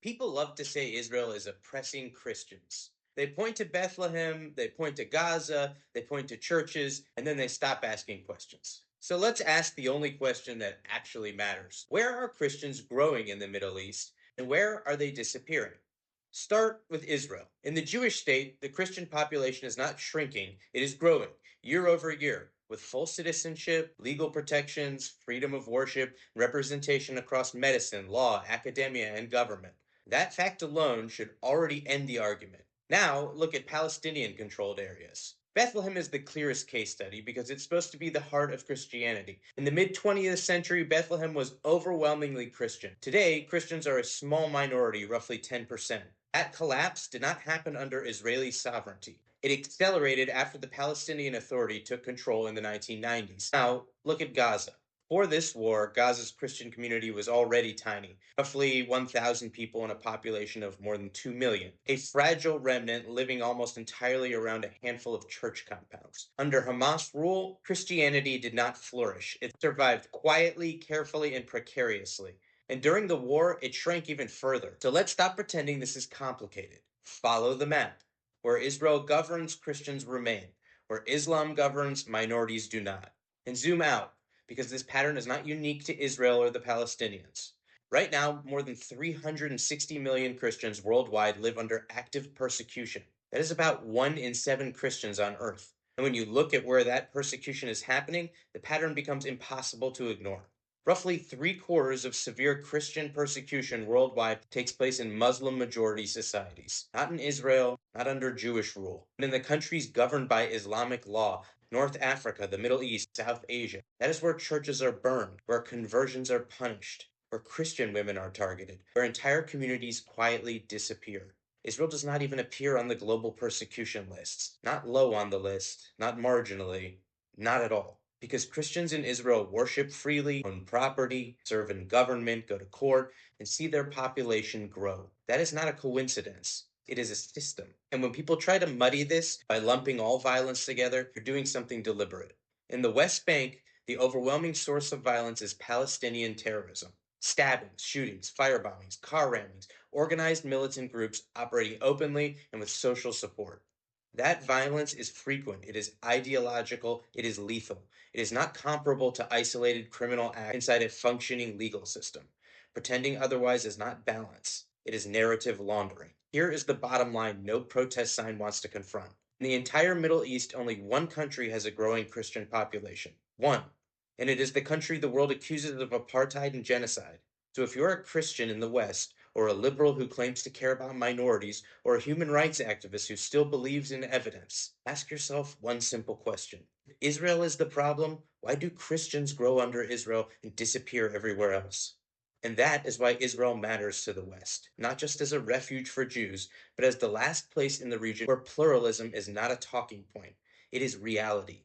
People love to say Israel is oppressing Christians. They point to Bethlehem, they point to Gaza, they point to churches, and then they stop asking questions. So let's ask the only question that actually matters. Where are Christians growing in the Middle East, and where are they disappearing? Start with Israel. In the Jewish state, the Christian population is not shrinking, it is growing year over year, with full citizenship, legal protections, freedom of worship, representation across medicine, law, academia, and government. That fact alone should already end the argument. Now, look at Palestinian controlled areas. Bethlehem is the clearest case study because it's supposed to be the heart of Christianity. In the mid 20th century, Bethlehem was overwhelmingly Christian. Today, Christians are a small minority, roughly 10%. That collapse did not happen under Israeli sovereignty. It accelerated after the Palestinian Authority took control in the 1990s. Now, look at Gaza. Before this war, Gaza's Christian community was already tiny, roughly 1,000 people in a population of more than 2 million, a fragile remnant living almost entirely around a handful of church compounds. Under Hamas rule, Christianity did not flourish. It survived quietly, carefully, and precariously. And during the war, it shrank even further. So let's stop pretending this is complicated. Follow the map. Where Israel governs, Christians remain. Where Islam governs, minorities do not. And zoom out, because this pattern is not unique to Israel or the Palestinians. Right now, more than 360 million Christians worldwide live under active persecution. That is about 1 in 7 Christians on earth. And when you look at where that persecution is happening, the pattern becomes impossible to ignore. Roughly 3/4 of severe Christian persecution worldwide takes place in Muslim majority societies. Not in Israel, not under Jewish rule, but in the countries governed by Islamic law, North Africa, the Middle East, South Asia. That is where churches are burned, where conversions are punished, where Christian women are targeted, where entire communities quietly disappear. Israel does not even appear on the global persecution lists. Not low on the list, not marginally, not at all. Because Christians in Israel worship freely, own property, serve in government, go to court, and see their population grow. That is not a coincidence. It is a system. And when people try to muddy this by lumping all violence together, you're doing something deliberate. In the West Bank, the overwhelming source of violence is Palestinian terrorism. Stabbings, shootings, firebombings, car rammings, organized militant groups operating openly and with social support. That violence is frequent, it is ideological, it is lethal. It is not comparable to isolated criminal acts inside a functioning legal system. Pretending otherwise is not balance, it is narrative laundering. Here is the bottom line no protest sign wants to confront. In the entire Middle East, only one country has a growing Christian population. One. And it is the country the world accuses of apartheid and genocide. So if you're a Christian in the West, or a liberal who claims to care about minorities, or a human rights activist who still believes in evidence, ask yourself one simple question. If Israel is the problem, why do Christians grow under Israel and disappear everywhere else? And that is why Israel matters to the West, not just as a refuge for Jews, but as the last place in the region where pluralism is not a talking point, it is reality.